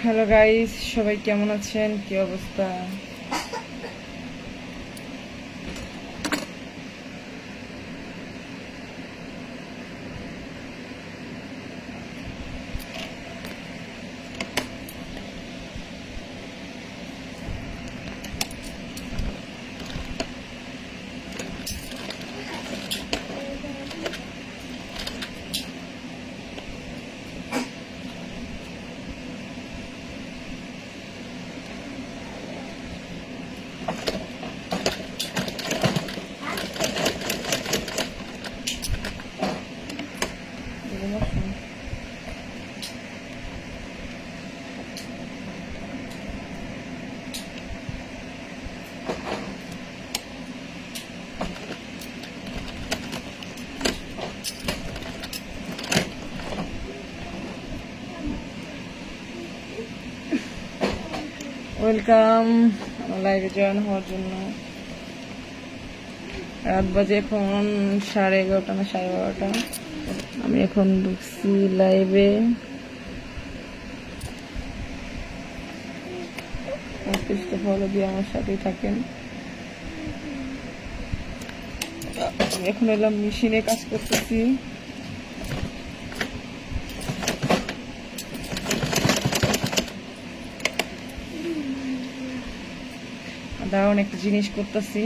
Hello guys, সবাই কেমন আছেন? কি অবস্থা? ওয়েলকাম আমার লাইভে জয়েন হওয়ার জন্য। রাত বাজে এখন 11:30 না 12:30। আমি এখন ঢুকছি লাইভে। ফলো দিয়ে আমার সাথেই থাকেন। আমি এখন এলাম মেশিনে কাজ করতেছি। দারুণ একটা জিনিস করতেছি।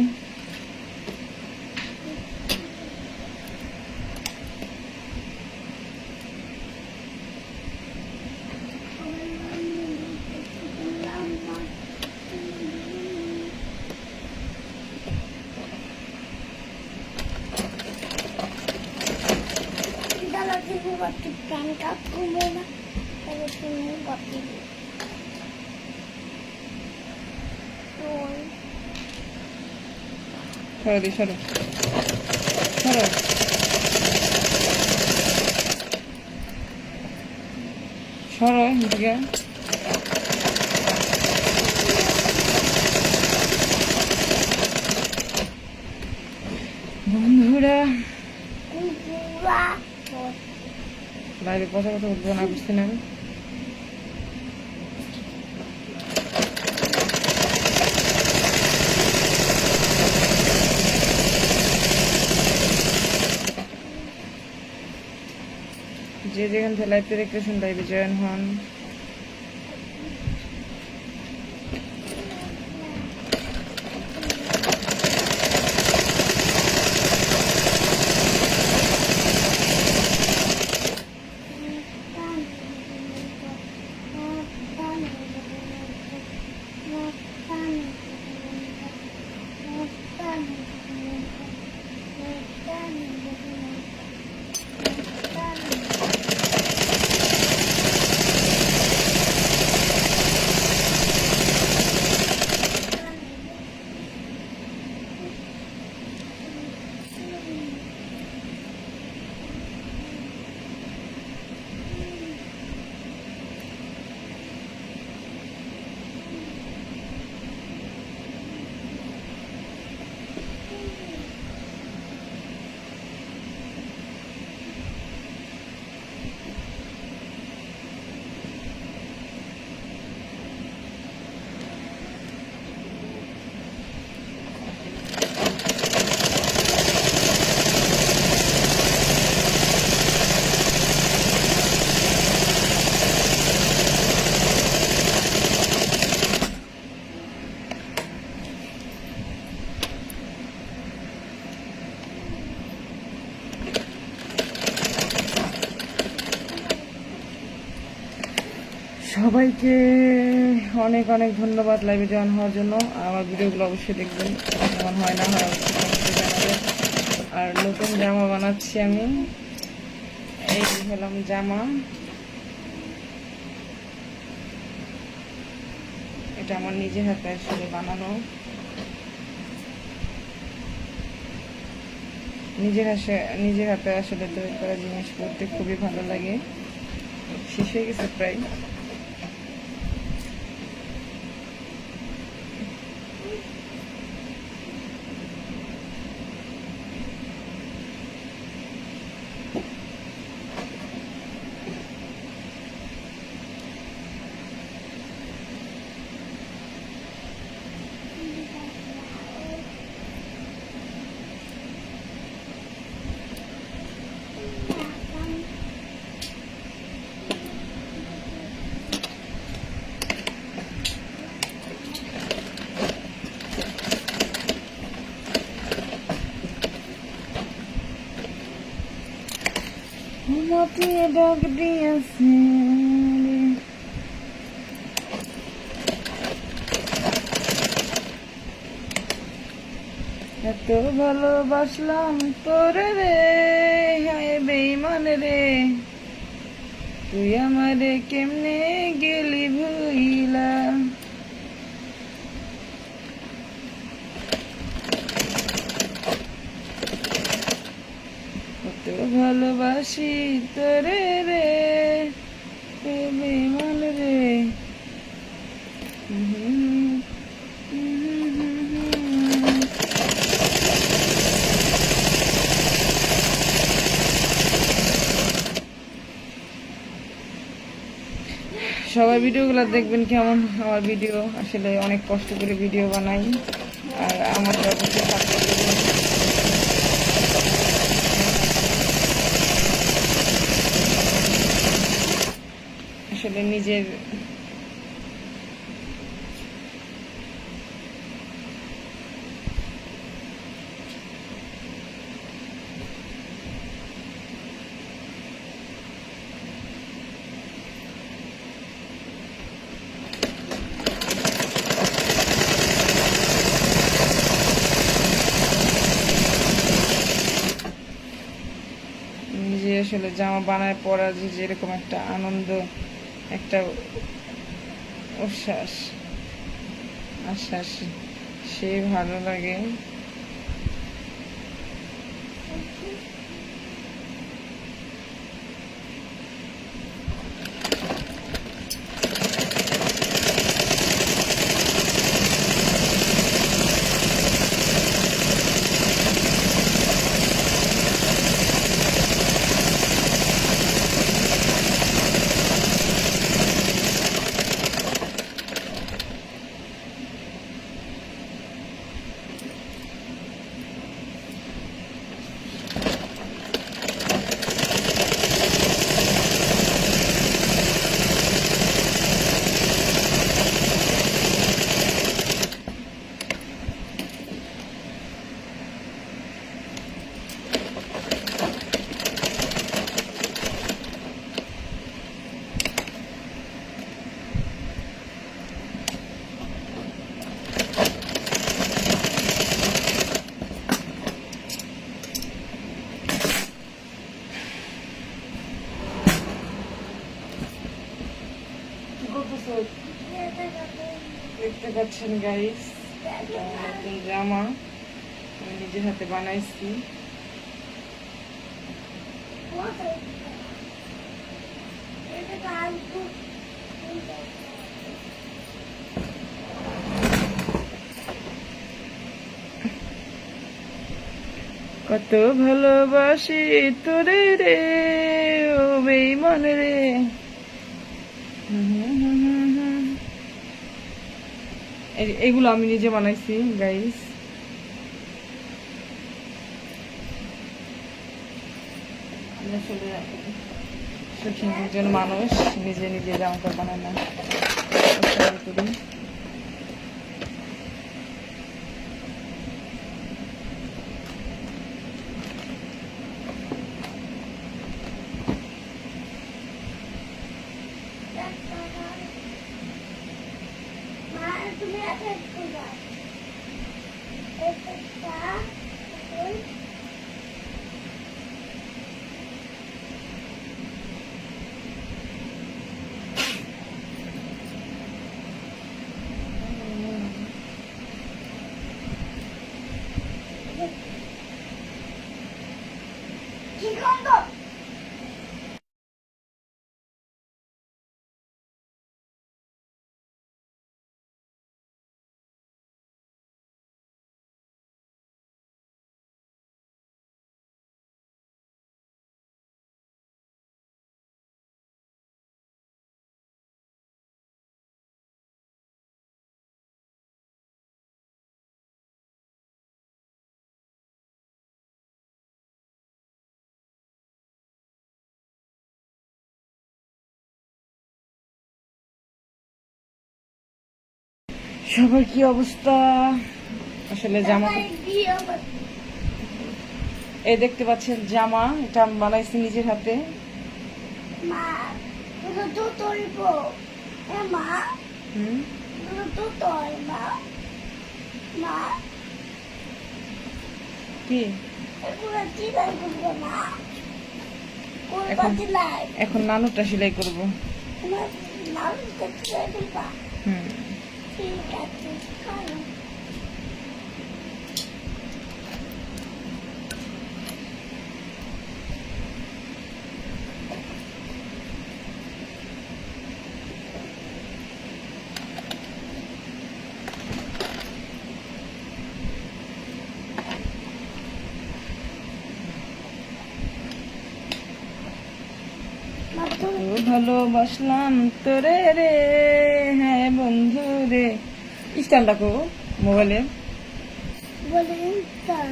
সরো দি সরো সরো সরো এদিকে। বন্ধুরা লাইভে পচা কথা বলবো না, বুঝতে না। যে যেখান থেকে লাইভে দেখতেছেন লাইভে জয়েন হন। সবাইকে অনেক অনেক ধন্যবাদ লাইভে জয়েন হওয়ার জন্য। আমার ভিডিওগুলো অবশ্যই দেখবেন, কেমন হয় না হয় অবশ্যই জানাবেন। আর নতুন জামা বানাচ্ছি আমি। এই হলাম জামা, এটা আমার নিজের হাতে আসলে বানানো। নিজের হাতে আসলে তৈরি করা জিনিস করতে খুবই ভালো লাগে। শেষ হয়ে গেছে প্রায়। মাটিয়ে ডাক দিয়েছে এত ভালোবাসলাম তোরে রে হায় বেঈমান রে তুই আমারে কেমনে গেলি ভুইলা কত ভালোবাসি তোরে রে বেঈমান রে সবাই ভিডিওগুলো দেখবেন কেমন আমার ভিডিও আসলে অনেক কষ্ট করে ভিডিও বানাই আর আমাকে অবশ্যই সাপোর্ট করবেন আসলে নিজের নিজে আসলে জামা বানায় পরা যে যেরকম একটা আনন্দ একটা উচ্ছ্বাস আশ্বাস সে ভালো লাগে দেখতে পাচ্ছেন গাইস নতুন জামা আমি নিজের হাতে বানাইছি কত ভালোবাসি তোরে রে ও বেঈমান রে এগুলো আমি নিজে বানাইছি গাইস আসলে সঠিক একজন মানুষ নিজে নিজে জামাটা বানায় না করি সবার কি অবস্থা আসলে জামা এই দেখতে পাচ্ছেন জামা এটা আমি বানাইছি নিজের হাতে মা দুটো তো তোলব মা হুম দুটো তো তোল মা মা কি এগুলো চিলাই করবো না কোন এখন- চিলাই এখন নানুটা সেলাই করব। তোমার নাম চিলাই দিবা হুম ঠিক আছে খাও মা তুমি তো ভালোবাসলাম তোরে রে, হ্যাঁ বন্ধু রে। স্ট্যান্ড রাখো মোবাইলে। বলে ইনস্টান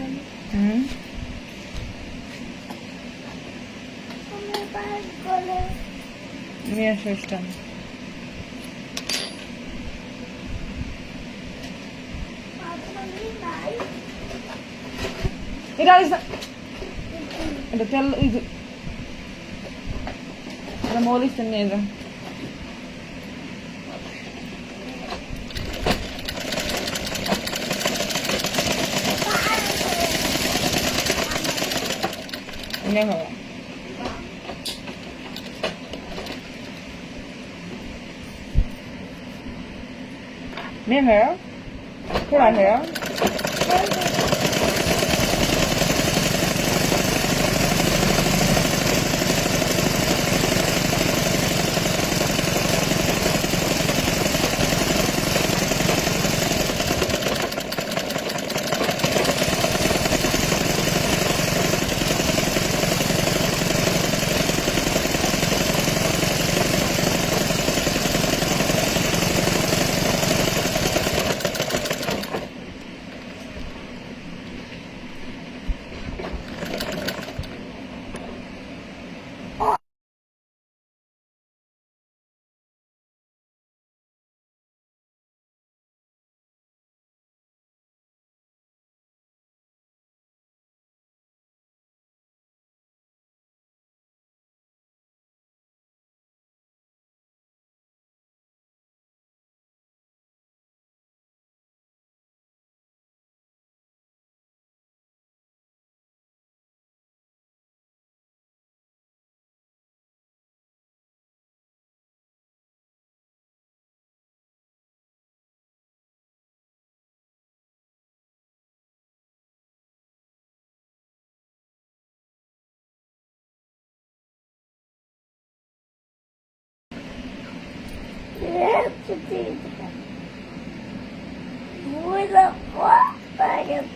হুম তুমি পাস বলে নিয়ে আসো স্ট্যান্ড। মা তুমি নাই এটা আনিস না। এটা তেল ওই যে এটা মোবাইল স্ট্যান্ড নিয়ে যা। নিয়ে খাবো। Miếng hả? Cái này hả?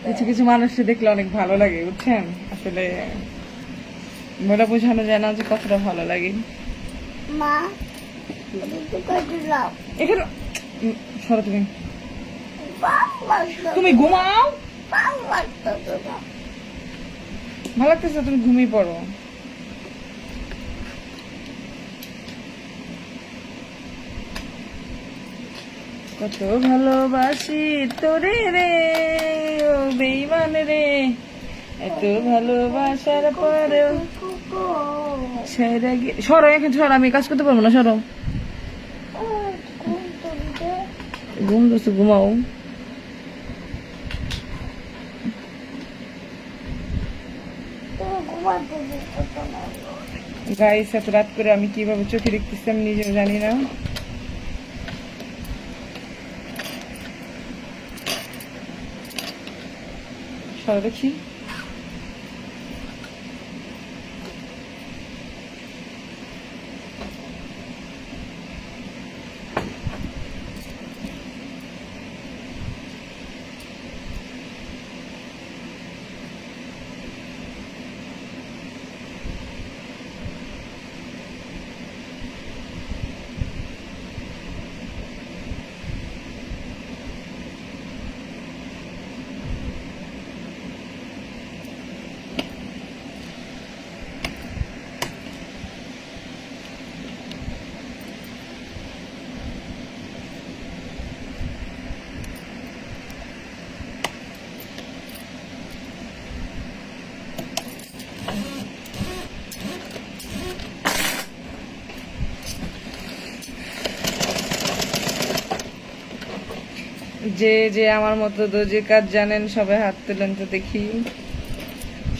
কিছু কিছু মানুষকে দেখলে অনেক ভালো লাগে, বুঝছেন? আসলে বলে বোঝানো যায় না যে কতটা ভালো লাগে। মা এখানে সরো তুমি। তুমি ঘুমাও। ভালো লাগতেছে, তুমি ঘুমিয়ে পড়ো। কত ভালোবাসি তোরে রে, ও বেঈমান রে, এত ভালোবাসার পরেও ছেড়ে গিয়ে। সরো এখন, সরো, আমি কাজ করতে পারবো না, সরো। ঘুম দোস্ত, ঘুমাও। গাইস, এত রাত করে আমি কিভাবে চোখে দেখতেছি আমি নিজেও জানি না। সরো দেখি। যে যে আমার মতো দর্জির কাজ জানেন সবাই হাত তোলেন তো দেখি,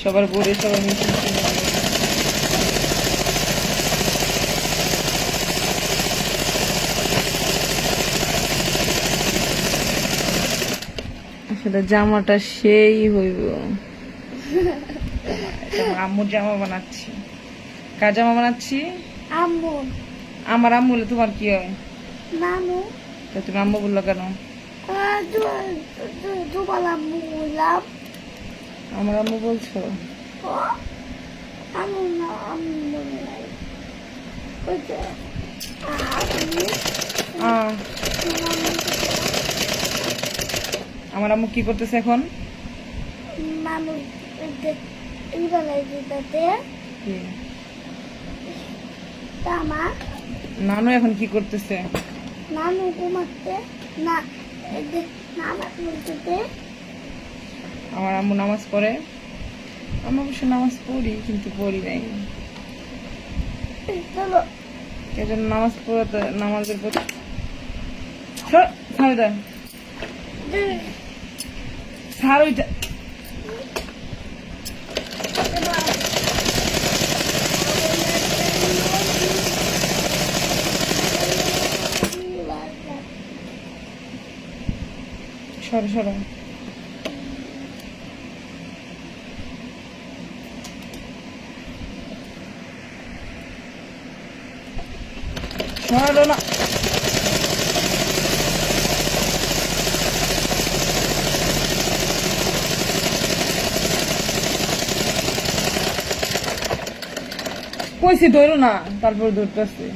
সবার বোরে সবার মিশিয়ে আসলে জামাটা সেই হইব। এটা আমার আম্মুর জামা বানাচ্ছি। কার জামা বানাচ্ছি? আম্মু আমার আম্মু বলে তোমার কি হয়? নানু তো তুমি আম্মু বললো কেন? তোমার আম্মু বললাম। আমার আম্মু বলছো? আম্মু না আম্মু বললাম। ওই যে আম্মু আহ, আমার আম্মু কি করতেছে এখন? নানু এই বেলায় যেটাতে কি? জামা নানু এখন কি করতেছে? নানু ঘুমাচ্ছে না নানা বলতে আমার আম্মু নামাজ পড়ে। আমি অবশ্য নামাজ পড়ি কিন্তু পড়ি নাই, চলো এজন্য নামাজ পড়াতে নামাজের প্রতি ছাড় দেয় ছাড় ওইটা। সরো সরো, সরো না। কইছি ধরো না, তারপর ধরতেছে।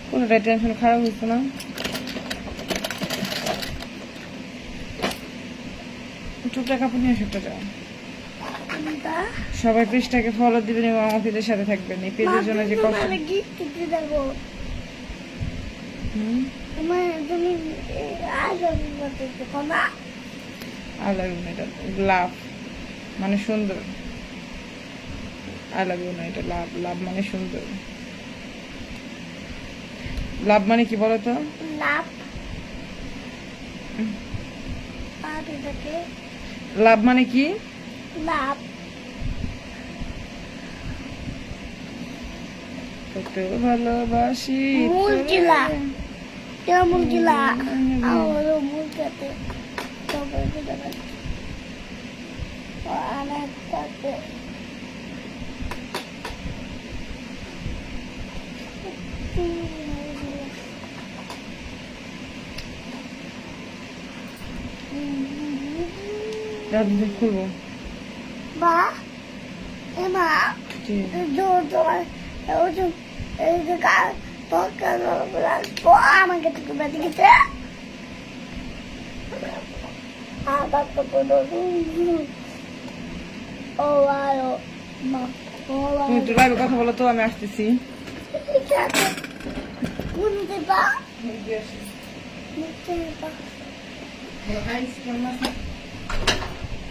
কোনটা টেনশন খারাপ হচ্ছে না? টুকটা কাপড় নিয়ে সেটা যাও। সবাই পেজটাকে ফলো দিবেন এবং আমার পেজের সাথে থাকবেন। এই পেজের জন্য যে কষ্ট। গিফট দেবো হুম, তুমি আজ করতেছো না আই লাভ ইউ না, এটা লাভ মানে সুন্দর। আই লাভ ইউ না, এটা লাভ। লাভ মানে সুন্দর। লাভ মানে কি বলো তো? লাভ আর এটাকে লাভ মানে কি? লাভ কত ভালোবাসি মুরগিলা মুরগিলা আমার মুরগাতে সবাই অনেকটাতে খুলবো। মা মা জি। আমাকে একটু বেঁধে গেছে ও আরো মা তুমি একটু লাইভে কথা বলো তো, আমি আসতেছি।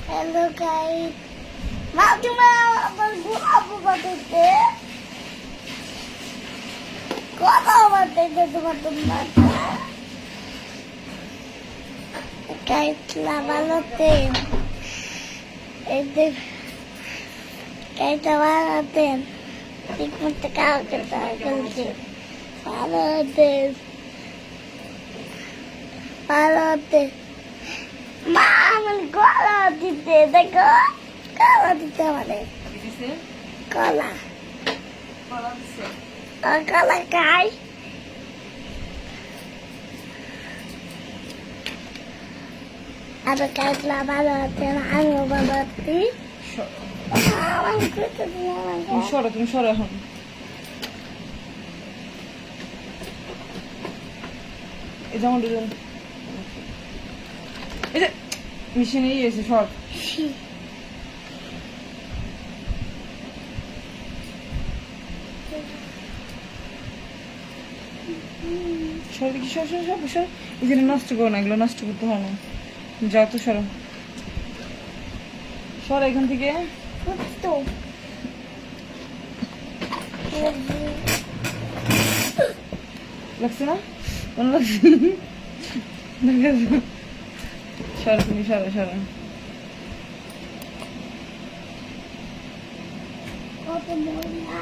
হ্যালো গাইস মা তুমি আমার আপু বাড়িতে কথা বাড়িতে তোমার তোমার গাইস লাভালোতে এদের গাইস লাভালোতে ঠিক মতো কাজ করতে ভালোতে মা আমার গলা দিতে দেখো গলা দিতে মানে গলা গলা খাই আর কাজলা ভালো হচ্ছে আমিও ভালো হচ্ছি তুমি সরো, তুমি সরো এখন। এই যেমন দুজন এই যে মেশিনে এসে সর। সর দেখি, সর সর সর সর। এই যে নষ্ট করো না, এগুলো নষ্ট করতে হয় না। যাও তো সরো, সর এখান থেকে। লাগছে না? মনে লাগছে? সরো তুমি, সরো সরো। কত মজা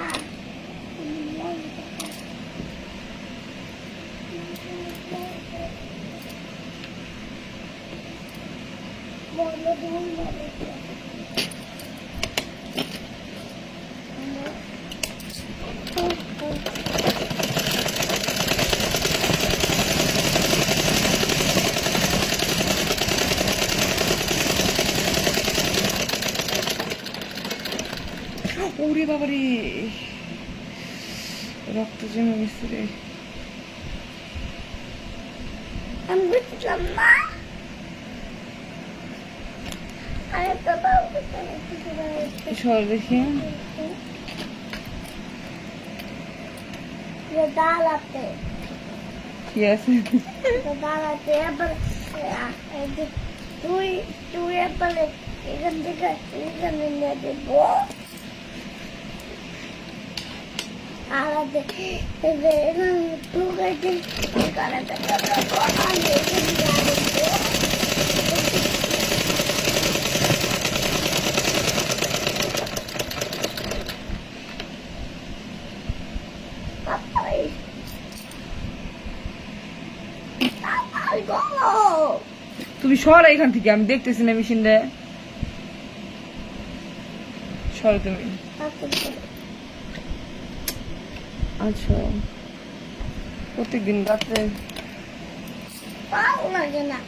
ওরে বাবারে, রক্ত জমে গেছে রে। আমি বুঝলাম না আরেকটা সর দেখি। ডাল আছে কি আছে? ডাল আছে এবার তুই তুই এবার এখান থেকে এখানে নিয়ে দেবো আর এখানে তুই এখানে তুমি সর এখান থেকে, আমি দেখতেছি না মেশিনটা। সর তুমি। আচ্ছা, প্রত্যেকদিন রাত্রে ভালো লাগে না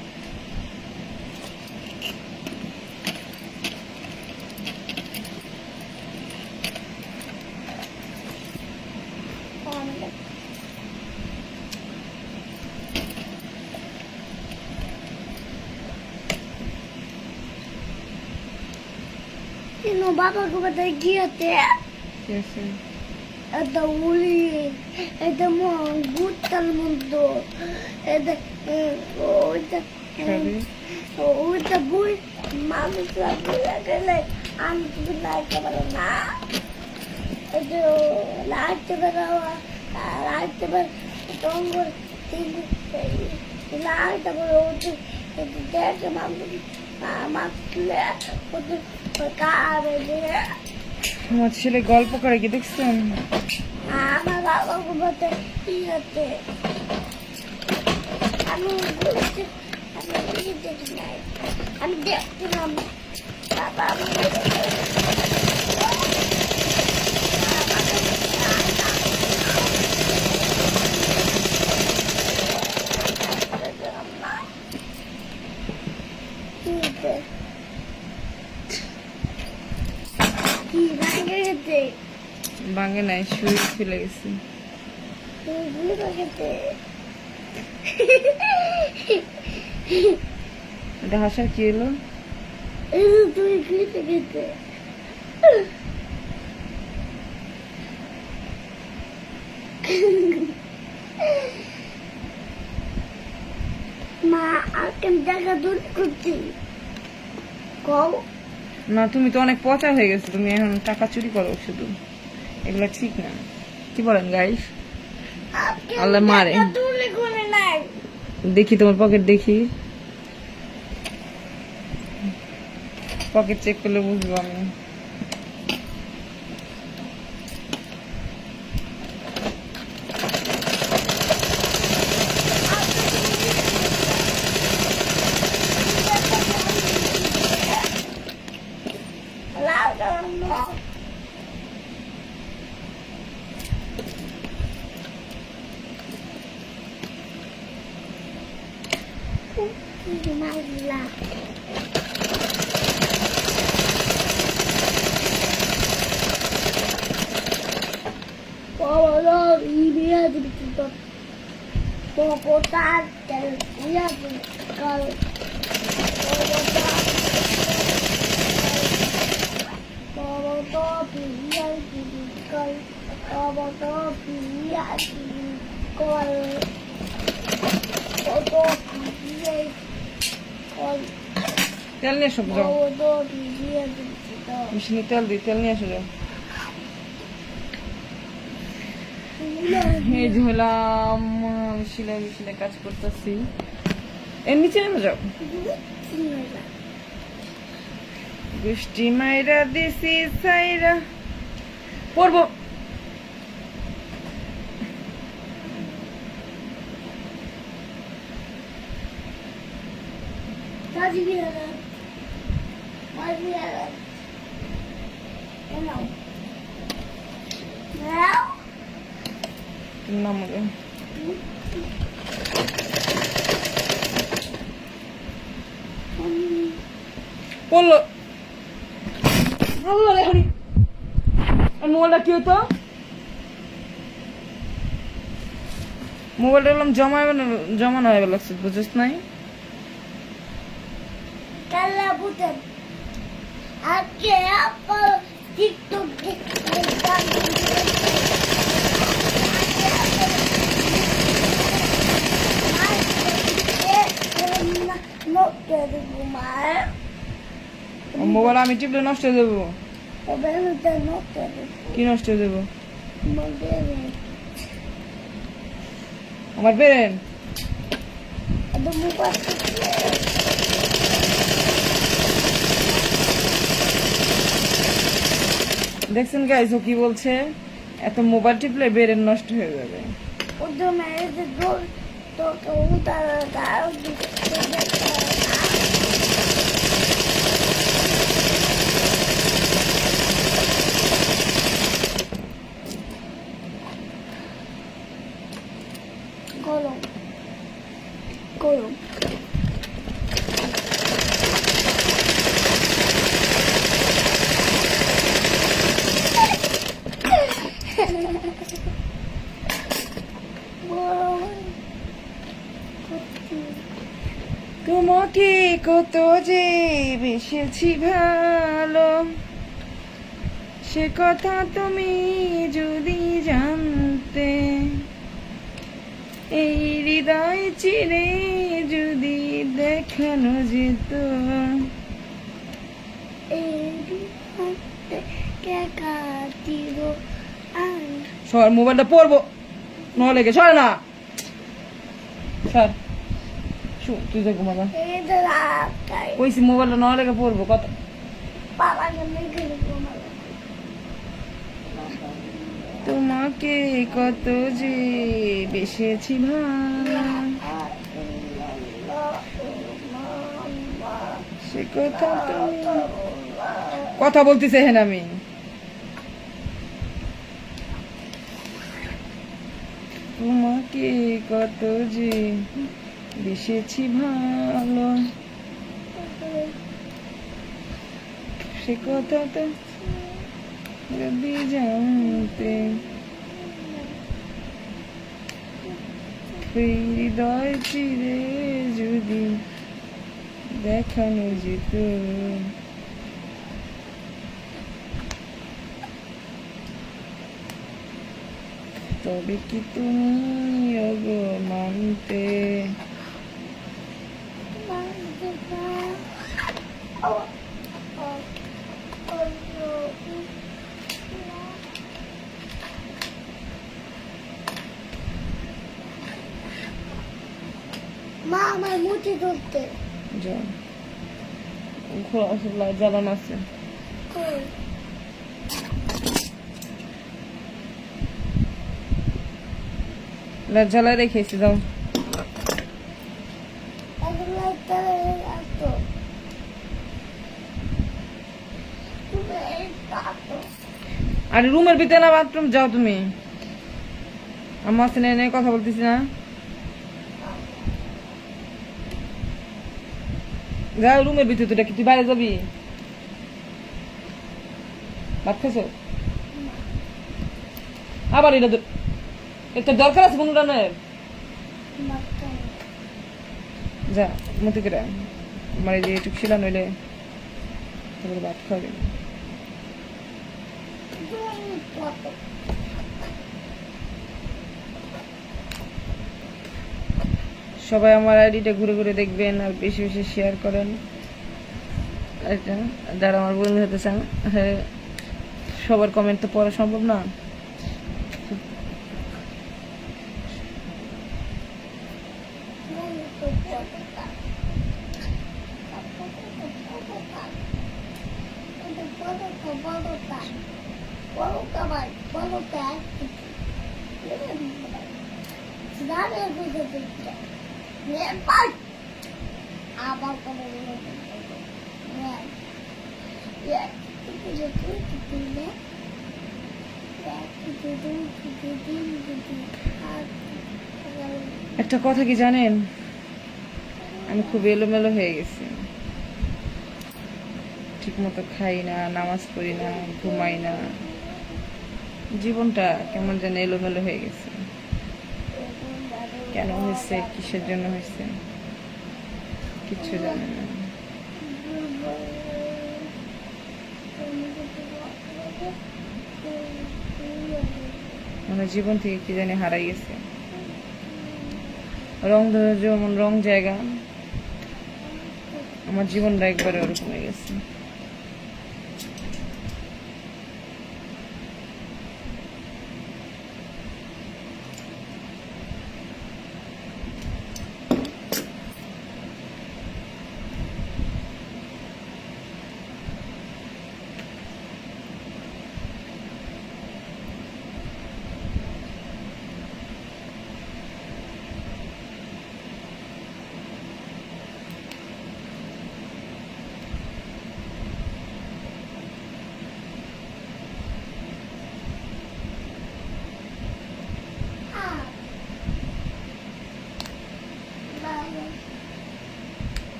বাবাকে কোথায় গিয়েছে কি আছে? এটা উলি এটা গুটার মতো এটা ওইটা খাবে? ওইটা বই মানুষ গেলে আমি তুমি লাইতে পারো না এটা লাইতে পারো লাইতে পারো টঙ্গর লাইতে পারো দেখে মানুষ মাতলে ওদের কারে দিয়ে আমার ছেলে গল্প করে, কি দেখছেন? আমার বাবা ঘুমাতে ইয়েতে আমি বলছি আমি দেখি নাই আমি দেখছিলাম বাবা কি ভাঙে গেছে ভাঙে নাই, শুয়ে ফেলে গেছে। এটা হাসার কি হলো? তুই খেতে খেতে মা আজকে টাকা দূর করছি কও না, তুমি তো অনেক পচা হয়ে গেছো, তুমি এখন টাকা চুরি করো শুধু, এগুলো ঠিক না। কি বলেন গাইস? আল্লাহ মারে। তুলে করে নাই দেখি তোমার পকেট, দেখি পকেট চেক করলে বুঝবো আমি। তেল নিয়ে এসো, যাও মেশিনে তেল দিই, তেল নিয়ে এসো যাও। এই যে হলাম আমি সেলাই মেশিনে কাজ করতেছি। এর নিচে নেমে যাও। বৃষ্টি মাইরা দিছি সাইরা পড়বো। নাম পড়লো। আল্লাহ রে হরি। আর মোবাইলটা কি হতো? মোবাইলটা বললাম জমানো হয়ে গেল, বুঝিস নাই? কালা বুতন আজকে আপা টিকটক দেখতে মোবাইল আমি টিপলে নষ্ট হয়ে যাবো। কি নষ্ট হয়ে যাবো? আমার বেরেন দেখছেন গাইস, ও কি বলছে? এত মোবাইল টিপলে বেরেন নষ্ট হয়ে যাবে। গরম গরম তোমাকে কত যে বেসেছি ভালো, সে কথা তুমি যদি জানতে, এই হৃদয় চিরে যদি দেখানো যেত। সর মোবাইলটা পড়বো, নহলে গে সর না সর। তুই তো ঘুমাবা কইছি, মোবাইলটা নহলে গে পড়বো কত। তোমাকে কত যে বেসেছি ভালো, সে কথা তুমি কথা বলতেছে হেন আমি। তোমাকে কত যে বেসেছি ভালো, সে কথা তো যদি জানতে, হৃদয় চিরে যদি দেখানো যেত। তবে কি তুমি ওগো মানতে? মা আমার মুঠি ধরতে যা খোলা লাইট জ্বালানো আছে। লাইট জ্বালায় রেখেছি, যাও। আরে রুমের ভিতরে না, বাথরুম যাও তুমি। আমার সাথে নিয়ে কথা বলতেছি না, যাও রুমের ভিতরে। তুই কি তুই বাইরে যাবি? ভাত খাইছ? আবার এটা দরকার আছে কোন রান্নার? যা মতি করে আমার এই যে এটুক ছিল নইলে তারপরে ভাত খাওয়াবে। সবাই আমার আইডিটা ঘুরে ঘুরে দেখবেন আর বেশি বেশি শেয়ার করেন। এটা যারা আমার বন্ধু হতে চান, হ্যাঁ সবার কমেন্ট তো পড়া সম্ভব না। বলো কামাই বলো প্যাক জানে বুঝে দিচ্ছে নেপাল আবার করে একটা কথা কি জানেন, আমি খুব এলোমেলো হয়ে গেছি। ঠিক মতো খাই না, নামাজ পড়ি না, ঘুমাই না, জীবনটা কেমন যেন এলোমেলো হয়ে গেছে। কেন হয়েছে, কিসের জন্য হয়েছে, কিচ্ছু জানি না। মানে জীবন থেকে কি জানি হারাই গেছে। রং ধরে যেমন রং জায়গা, আমার জীবনটা একবারে ওরকম হয়ে গেছে।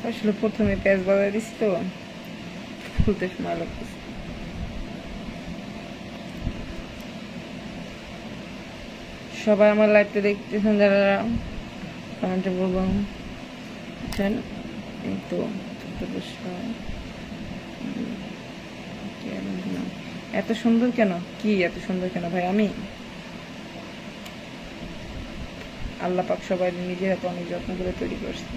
আসলে প্রথমে পেঁয়াজ বাজার দিছি তো, খুলতে সময় লাগতেছে। সবাই আমার লাইভটা দেখতেছেন যারা, কমেন্টে বলবেন। এই তো এত সুন্দর কেন, কি এত সুন্দর কেন ভাই? আমি আল্লাহ পাক সবাই নিজের হাতে অনেক যত্ন করে তৈরি করছি।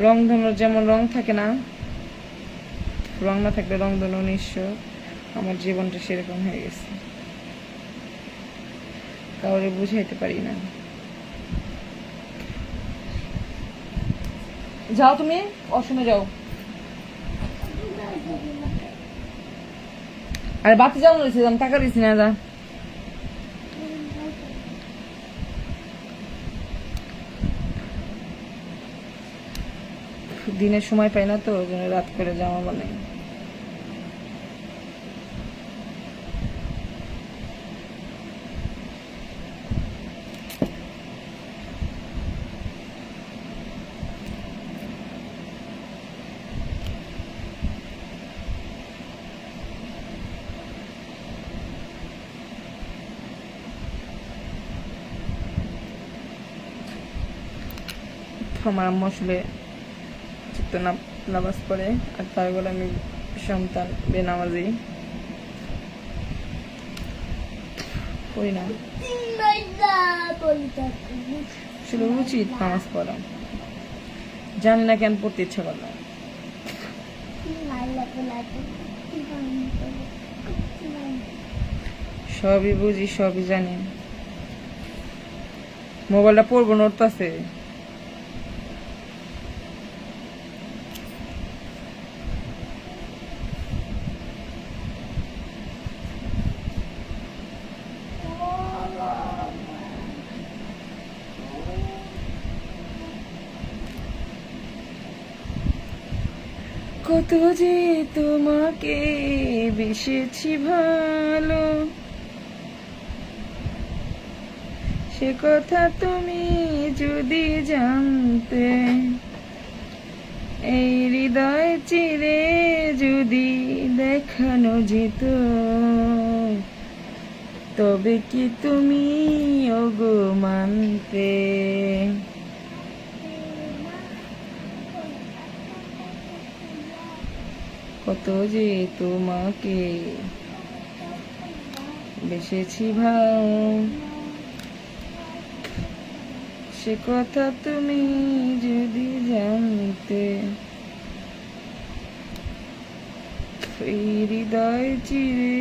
রং ধনুর যেমন রং থাকে না, রং না থাকলে রং ধনু নিঃস্ব, আমার জীবনটা সেরকম হয়ে গেছে। কাউরে বুঝাইতে পারি না। যাও তুমি অসমে যাও, আরে বাতি যাও না, টাকা দিচ্ছি না। যা দিনের সময় পাই না তো, ওই জন্য রাত করে জামা বানাই। আমার আম্মু আসলে চিত্ত নামাজ পড়ে, আর তার বলে আমি সন্তান বেনামাজি পড়ি না। আসলে উচিত নামাজ পড়া, জানি না কেন পড়তে ইচ্ছা করে না। সবই বুঝি, সবই জানি, মোবাইলটা পড়বো নড়তাছে। কত যে তোমাকে বেসেছি ভালো, সে কথা তুমি যদি জানতে, এই হৃদয় চিরে যদি দেখানো যেত, তবে কি তুমি ওগো মানতে, কত যে তোমাকে বেসেছি ভাও, সে কথা তুমি যদি জানতে, এই হৃদয় চিরে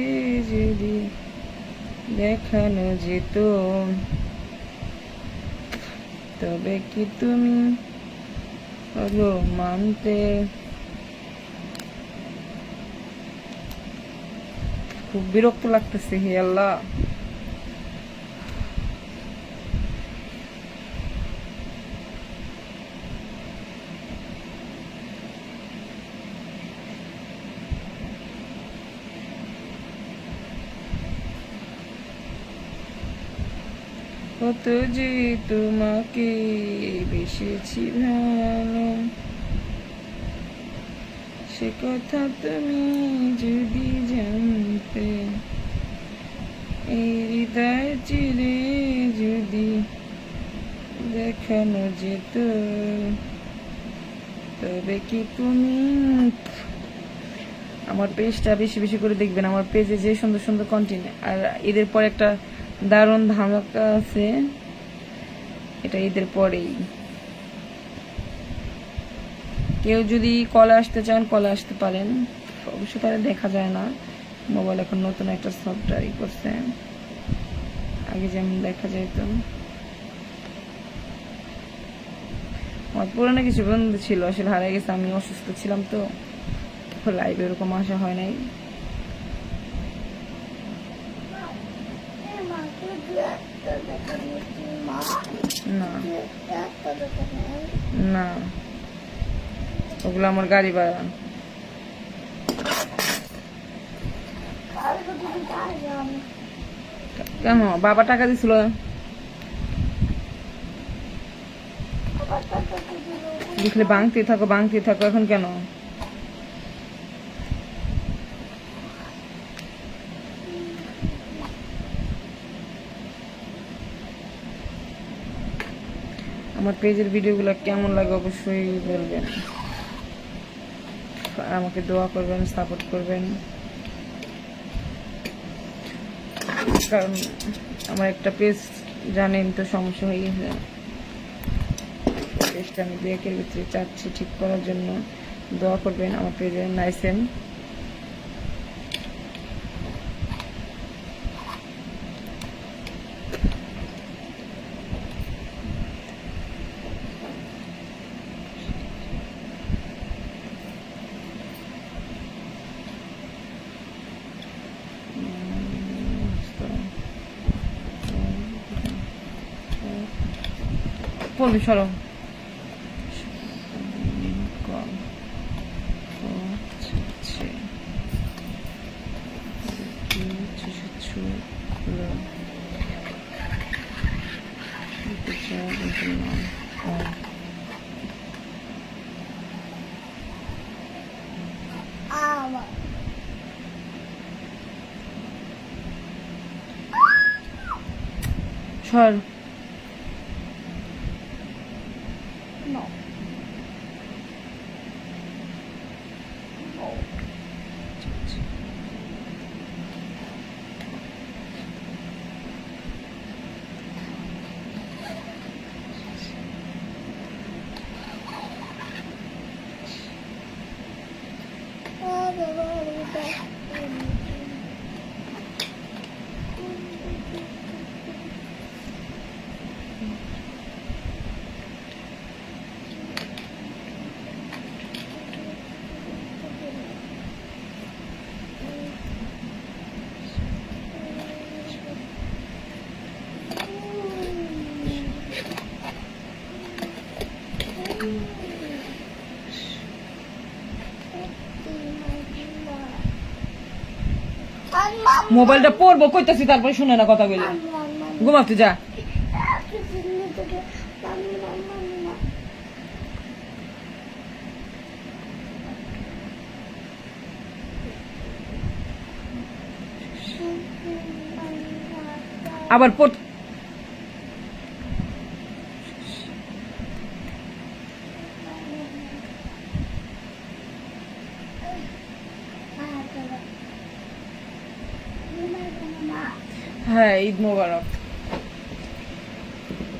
যদি দেখানো যেত, তবে কি তুমি ওগো মানতে। খুব বিরক্ত লাগতেছে, হে আল্লাহ। কত যে তোমাকে বেসেছি ভালো, সে কথা তুমি যদি জানতে, এই হৃদয় চিরে যদি দেখানো যেত, তবে কি তুমি। আমার পেজটা বেশি বেশি করে দেখবেন, আমার পেজে যে সুন্দর সুন্দর কন্টেন্ট। আর ঈদের পর একটা দারুণ ধামাকা আছে, এটা ঈদের পরেই। কেউ যদি কলে আসতে চান কলে আসতে পারেন, অবশ্য তারা দেখা যায় না, মোবাইল এখন নতুন একটা সফটওয়্যার করছে, আগে যেমন দেখা যেত। আমার পুরোনো কিছু বন্ধু ছিল, আসলে হারিয়ে গেছে, আমি অসুস্থ ছিলাম তো, লাইভে এরকম আসা হয় নাই। না না, ওগুলো আমার গাড়ি ভাড়া। কেন বাবা টাকা দিছিল? দেখলে ভাঙতে থাকো ভাঙতে থাকো, এখন কেন? আমার পেজের ভিডিওগুলো কেমন লাগে অবশ্যই বলবেন, আর আমাকে দোয়া করবেন, সাপোর্ট করবেন, কারণ আমার একটা পেজ জানেন তো সমস্যা হয়ে গেছে। পেজটা আমি 2-1 ভিতরে চাচ্ছি ঠিক করার জন্য, দোয়া করবেন আমার পেজে নাইসেন। পড়বি সরো। সর। No. মোবাইলটা পড়বো কইতাছি, তারপরে শুনে না কথা কইলে। ঘুমাতে যা। আবার হ্যাঁ, ঈদ মোবারক।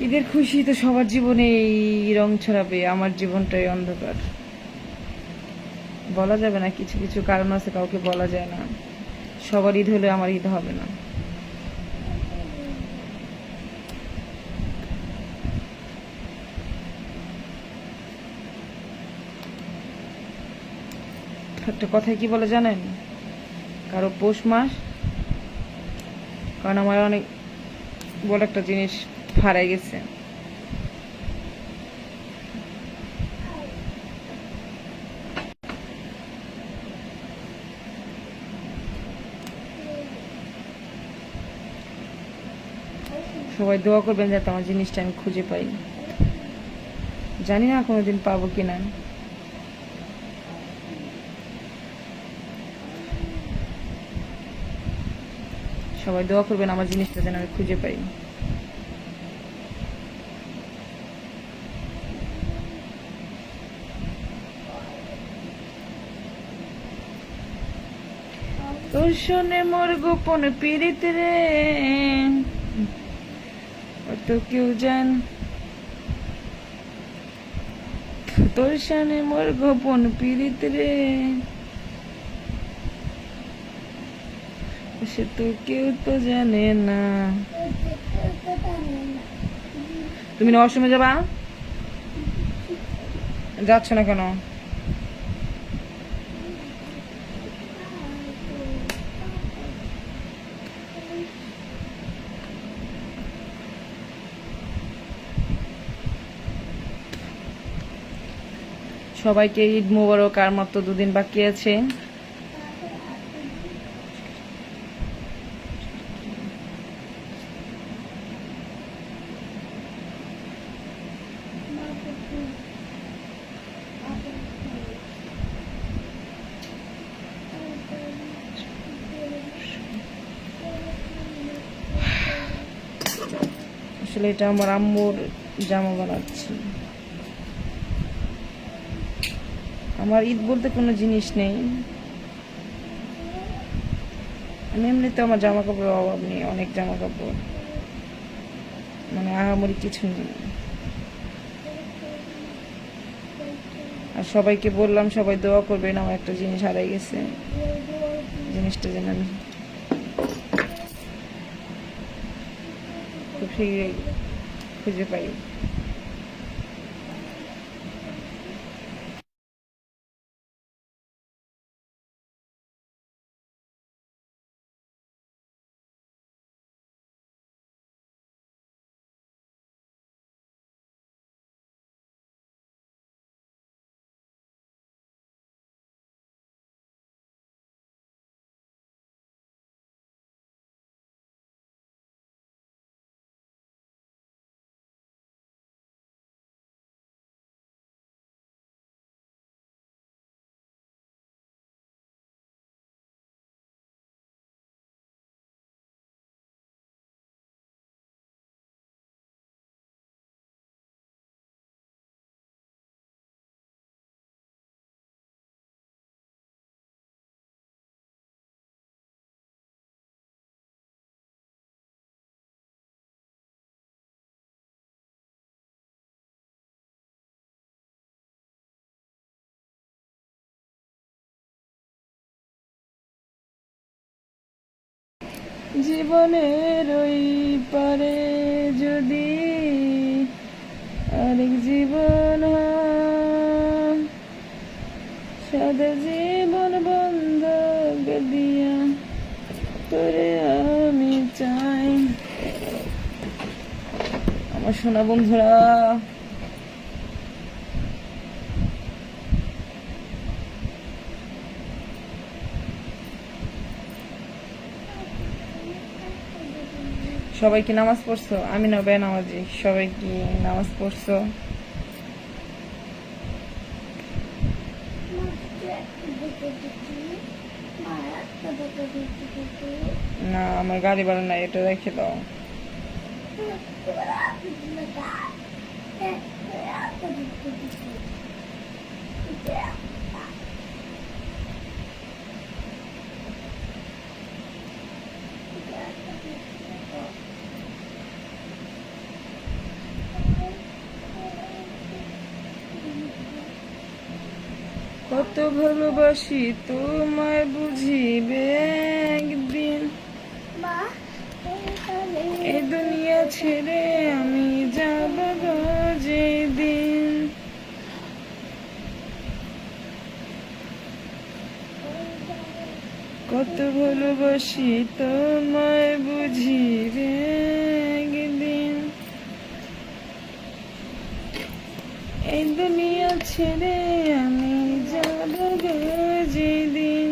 ঈদের খুশি তো সবার জীবনে এই রং ছড়াবে, আমার জীবনটাই অন্ধকার। বলা যাবে না, কিছু কিছু কারণ আছে, কাউকে বলা যায় না। সবার ঈদ হলে আমার ঈদ হবে না। একটা কথায় কি বলে জানেন, কারো পৌষ মাস, কারণ আমার অনেক বড় একটা জিনিস হারাই গেছে। সবাই দোয়া করবেন যাতে আমার জিনিসটা আমি খুঁজে পাই। জানি না কোনোদিন পাবো কিনা। সবাই দোয়া করবেন আমার জিনিসটা যেন আমি খুঁজে পাই। তোর শোনে মোর গোপন পীড়িত রে, তো কেউ জান, তোর শোনে মোর গোপন পীড়িত রে, সে তো কেউ তো জানে না। তুমি না অসময় যাবা, যাচ্ছ না কেন? সবাইকে ঈদ মোবারক। আর মাত্র 2 দিন বাকি আছে। আসলে এটা আমার আম্মুর জামা বানাচ্ছি। আমার ঈদ বলতে কোনো জিনিস নেই, আমি এমনিতে আমার জামা কাপড়ের অভাব নেই, অনেক জামা কাপড়, মানে আহামরি কিছু নেই। আর সবাইকে বললাম সবাই দোয়া করবেন, আমার একটা জিনিস হারাই গেছে, জিনিসটা যেন আমি খুব শীঘ্রই খুঁজে পাই। জীবনের ওই পারে যদি আরেক জীবন হয়, সাদা জীবন বন্ধক দিয়া তোরে আমি চাই। আমার সোনা বন্ধুরা, সবাই কি নামাজ পড়ছো? আমি না বেনামাজি। সবাই কি নামাজ পড়ছো? না, আমার গাড়ি ভাড়া নাই, এটা রেখে দাও। কত ভালোবাসি তোমায় বুঝিবে একদিন, মা এই দুনিয়া ছেড়ে আমি যাব গো যেদিন। কত ভালোবাসি তোমায় বুঝিবে একদিন, এই দুনিয়া ছেড়ে আমি যাব গো যেদিন।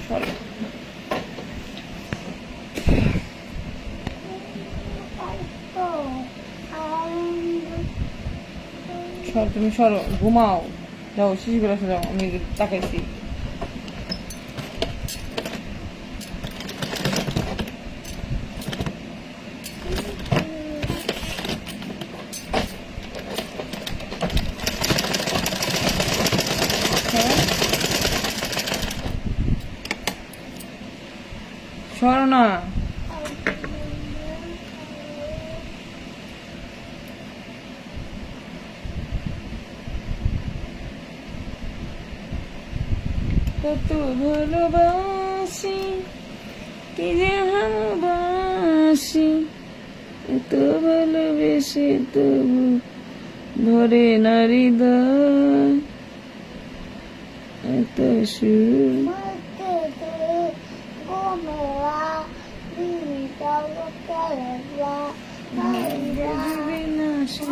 সরো সরো, তুমি সরো, ঘুমাও, যাও শিশুগুলো যাও, আমি তাকাইছি। হ্যাঁ? সরো না। কত ভালোবাসি, কি যে ভালোবাসি, এত ভালোবেসে তবু ভরে না হৃদয়, এত সুর। বুঝবি না সে।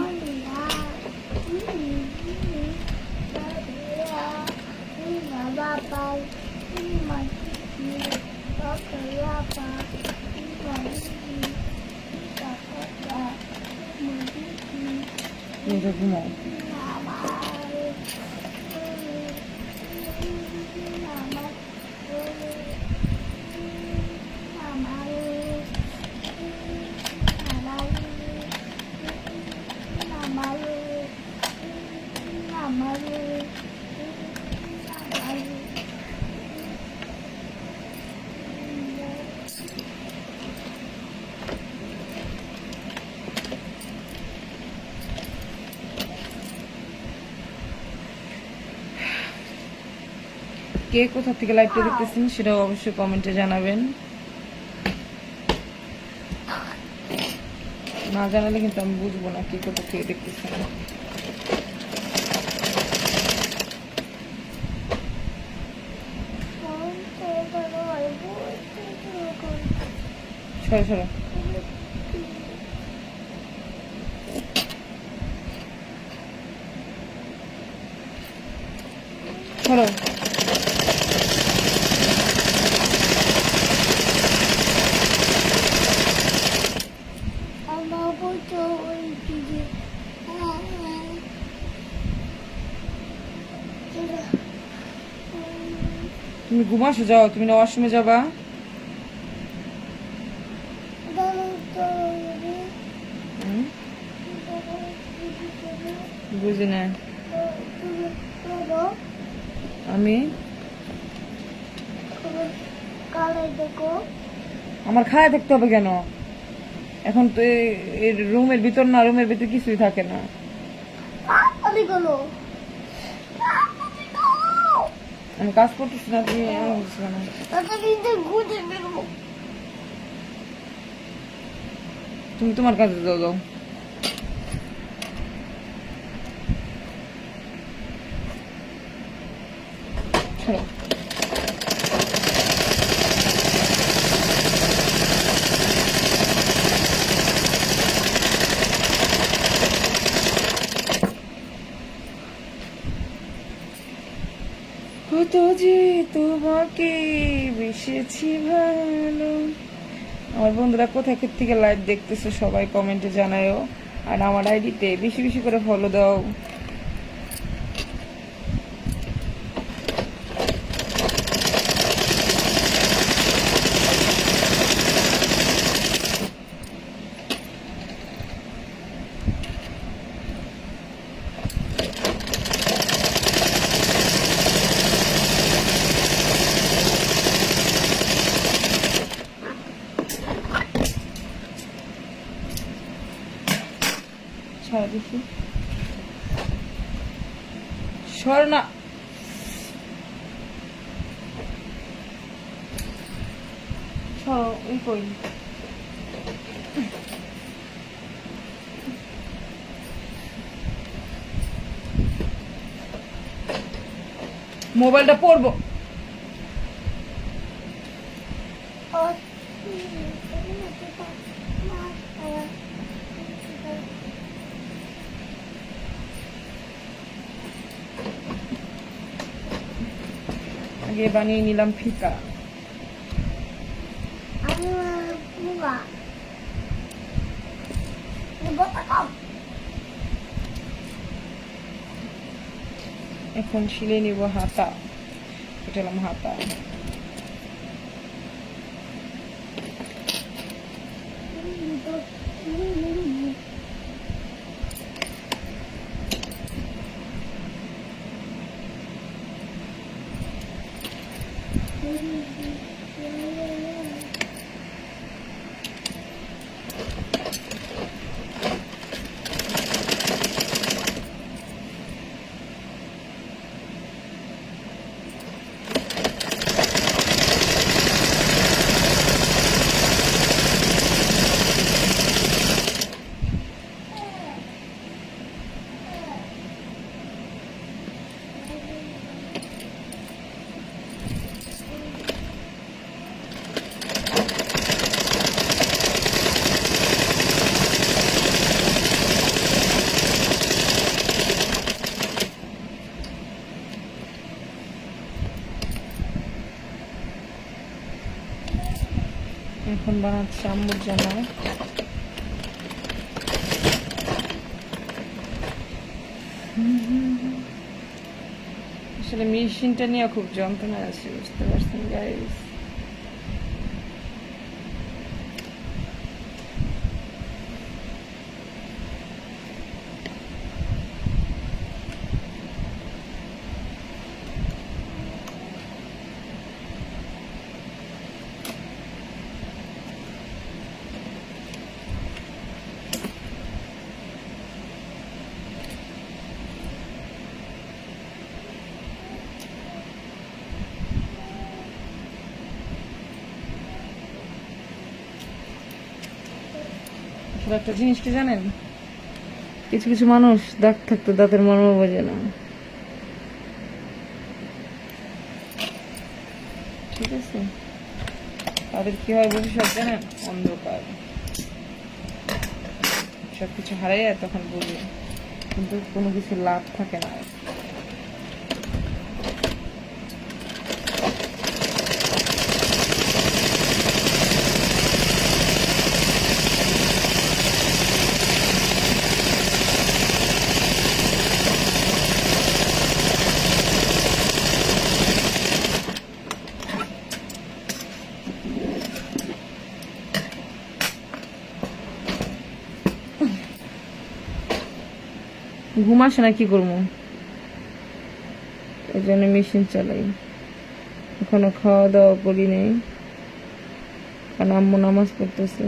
তুমি তো ঘুমাও। কে কোথা থেকে লাইভটা দেখতেছেন সেটাও অবশ্যই কমেন্টে জানাবেন। না জানালে কিন্তু আমি বুঝবো না কে কোথা থেকে দেখতেছেন। সরো সরো, সরো। তুমি ঘুমাসো, যাও, তুমি না ওয়াশরুমে যাবা। হুম? বুঝি না আমি। আমার খায় থাকতে হবে কেন? এখন তো এই রুমের ভিতর না, রুমের ভিতর কিছুই থাকে না। আমি কাজ করতেছি না, তুমি এমন করছো কেন? তুমি তোমার কাজে যাও, যাও। ছাড়ো। কত যে তোমাকে বেসেছি ভালো। আমার বন্ধুরা কোথায় থেকে লাইভ দেখতেছো সবাই কমেন্টে জানায়ও, আর আমার আইডিতে বেশি বেশি করে ফলো দাও। ছাড়া দেখি, সর না। সরো, এই কই মোবাইলটা পড়বো। আগে বানিয়ে নিলাম ফিতা। এখন শিলে নিব হাতা। এটা হলাম হাতা। এখন বানাচ্ছি আম্মুর জন্য। আসলে মেশিনটা নিয়ে খুব যন্ত্রণা আছে, বুঝতে পারছেন গাইস। একটা জিনিস কি জানেন, কিছু কিছু মানুষ দাঁত থাকতো দাঁতের মর্ম বোঝে না, ঠিক আছে? তাদের কি হয় ভবিষ্যৎ জানেন? অন্ধকার। সবকিছু হারাইয়া তখন বুঝে, কিন্তু কোনো কিছু লাভ থাকে না। ঘুম আসে না, কি করবো? এই জন্য মেশিন চালাই। এখনো খাওয়া দাওয়া করি নেই, কারণ আম্মু নামাজ পড়তেছে।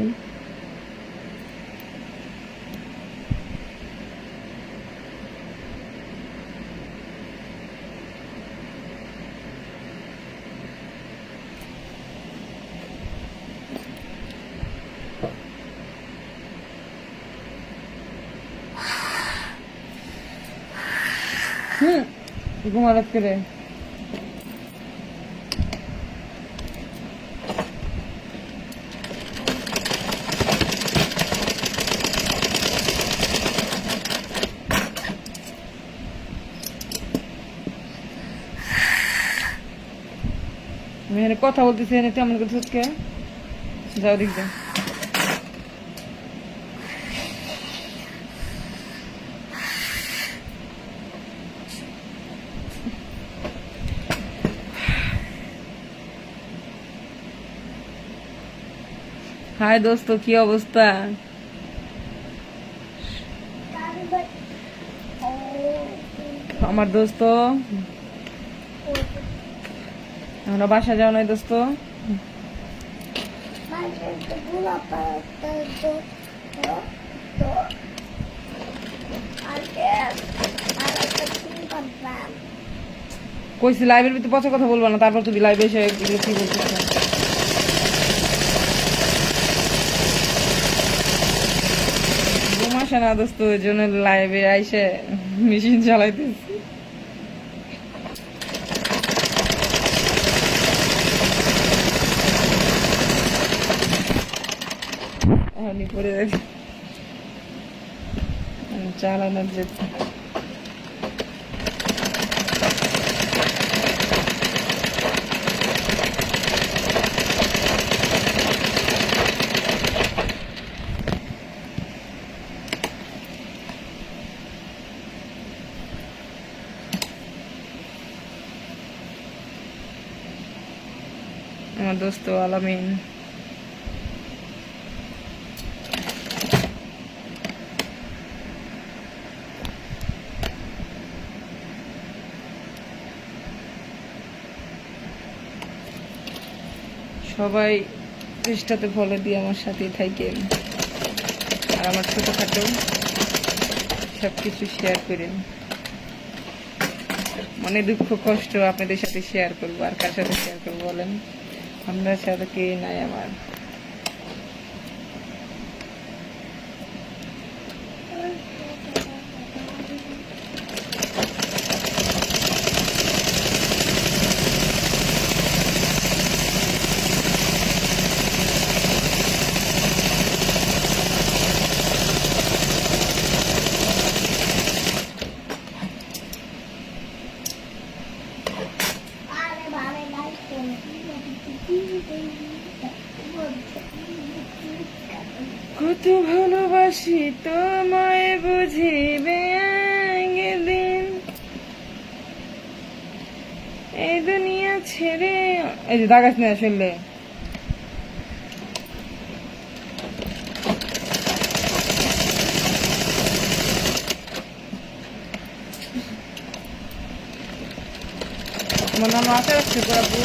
ঘুমালো করে এখানে কথা বলতেছি, এখানে তেমন করছিস কে? যাও দেখ যা। হাই দোস্ত, কি অবস্থা? আমার দোস্ত, আমরা বাসা যাও নাই দোস্ত? কইছি লাইভের ভিতরে পচা কথা বলবো না, তারপর তুমি লাইভে এসে এগুলো কি বলছিস? ঘুম আসে না দোস্ত, ওই জন্য লাইভে আইসে মেশিন চালাইতেছি। এখনই পরে যাচ্ছি চালানোর যেতে। আমার দোস্ত আলামিন, সবাই চেষ্টাতে ফলো দিয়ে আমার সাথেই থাকেন, আর আমার ছোটখাটো সবকিছু শেয়ার করেন। মনে দুঃখ কষ্ট আপনাদের সাথে শেয়ার করবো, আর কার সাথে শেয়ার করবো বলেন? আপনার সাথে কে নাই আমার? কত ভালোবাসি তোমায় বুঝিবে একদিন, এই দুনিয়া ছেড়ে। এই যে দাগাস না আসলে, তোমার নাম আশা রাখছে আপু।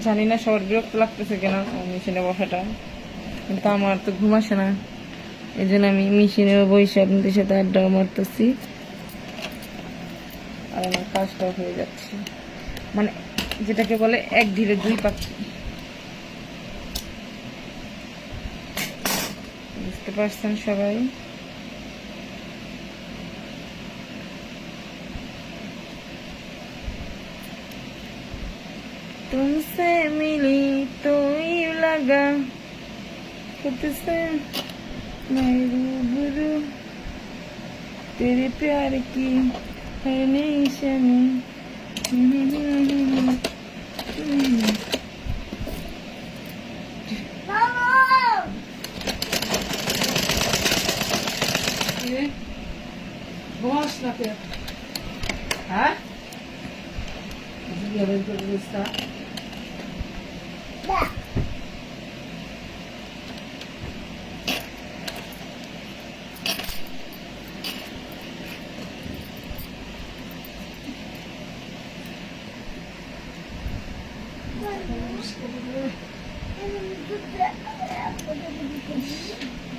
জানি না সবার বিরক্ত লাগতেছে কেন মেশিনে বসাটা, কিন্তু আমার তো ঘুম আসে না, এই জন্য আমি মেশিনে বসে আপনাদের সাথে আড্ডা মারতেছি, আর আমার কাজটাও হয়ে যাচ্ছে। মানে যেটাকে বলে এক ঢিলে দুই পাখি, বুঝতে পারছেন সবাই? तुमसे मिली तो यूं लगा खुद से मैं रूबरू तेरे प्यार की है निशानी ঘুমাস না কে? হ্যাঁ? আজকে বের করে দিস তা?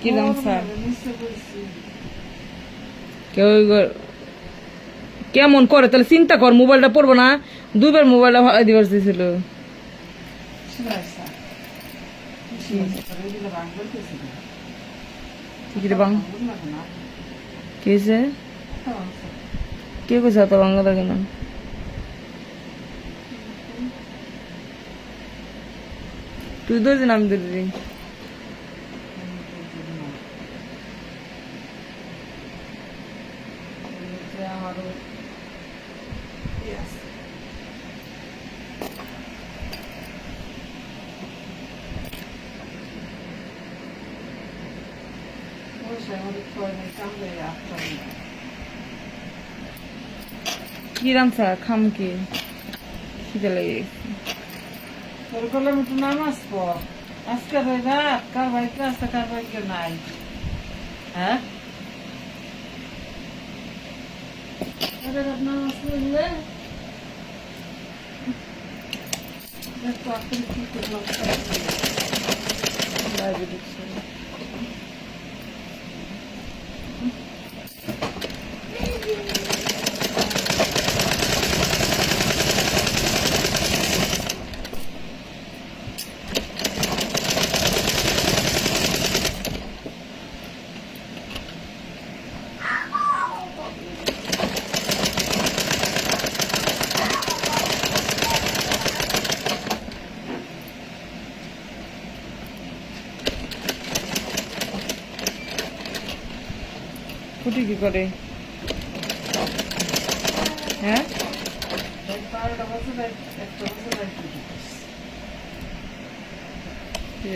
কি দাম স্যার নিশ্চয় করেছি। কেউ কেমন করে তাহলে চিন্তা কর মোবাইলটা পড়বো না দুইবার মোবাইলটা ভাড়া দিবার দিয়েছিল শিলাইসা। শিলাইসা, তাহলে এগুলো ভাঙ করতেছি না। কি রে বাং ভাঙুন না কেন? কেছে কে কইছে এত বাংলা লাগে না তুই তো দিন আমি দিদি আমারও কি রাম স্যার খাম কি খিদে লেগে গেছে তোর করলাম একটু নামাজ পড় আজকে রাত কার বাড়িতে আসতে কার বাড়িতে নাই হ্যাঁ নামাজ পড়লে দেখো আপনি কি করলাম লাইভে দেখছি কুটি কি করে হ্যাঁ 12টা বছর একটা বছর যে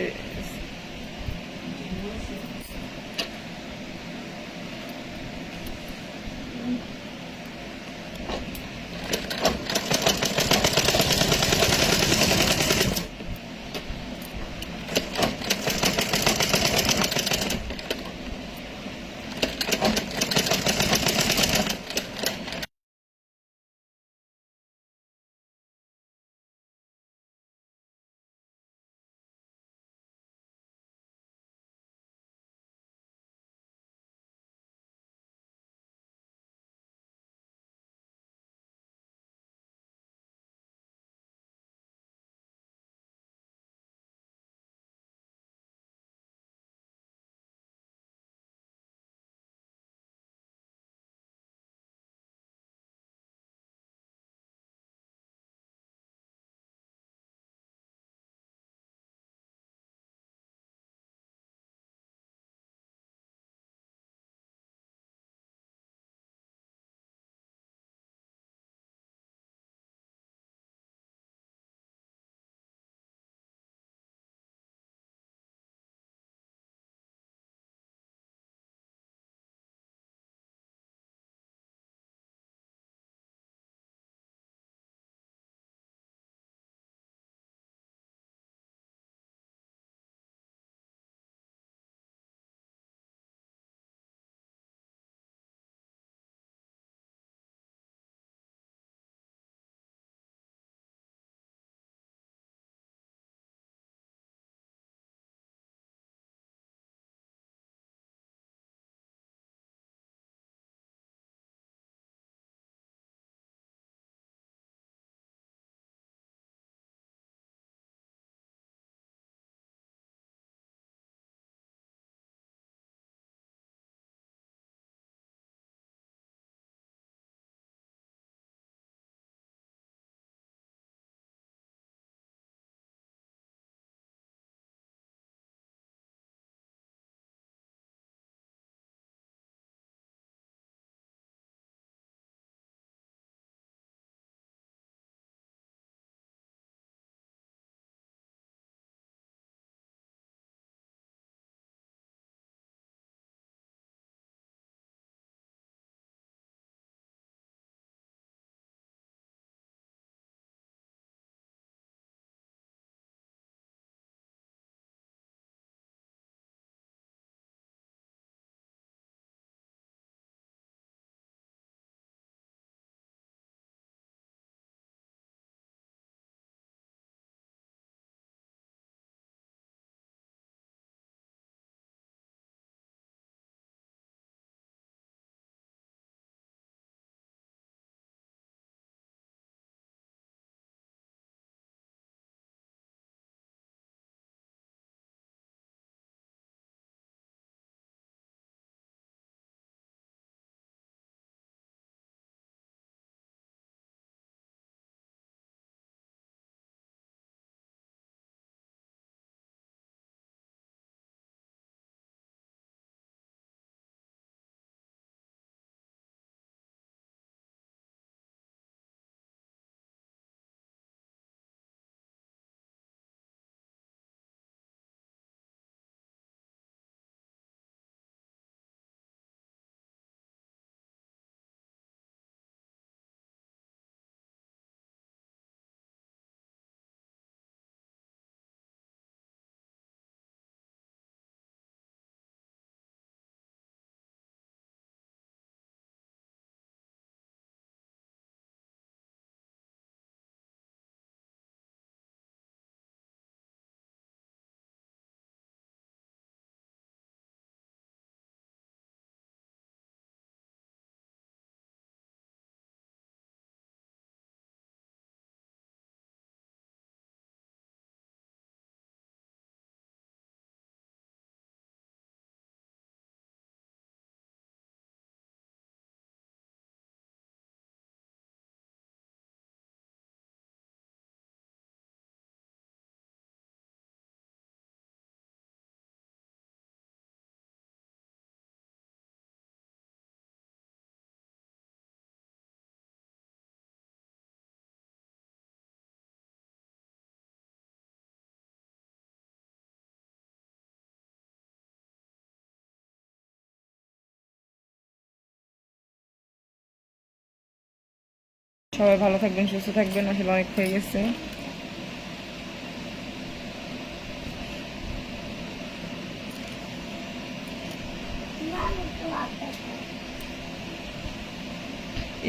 সবাই ভালো থাকবেন, সুস্থ থাকবেন। আসলে অনেক হয়ে গেছে।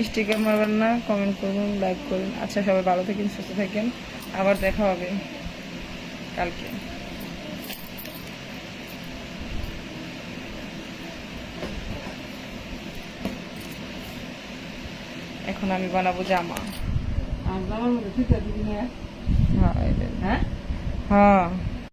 স্টিকার মারবেন না, কমেন্ট করবেন, লাইক করবেন। আচ্ছা, সবাই ভালো থাকেন, সুস্থ থাকেন। আবার দেখা হবে কালকে। এখন আমি বানাবো জামা। আর আমার মধ্যে ফিতে দিবি না? হ্যাঁ, এই যে। হ্যাঁ হ্যাঁ।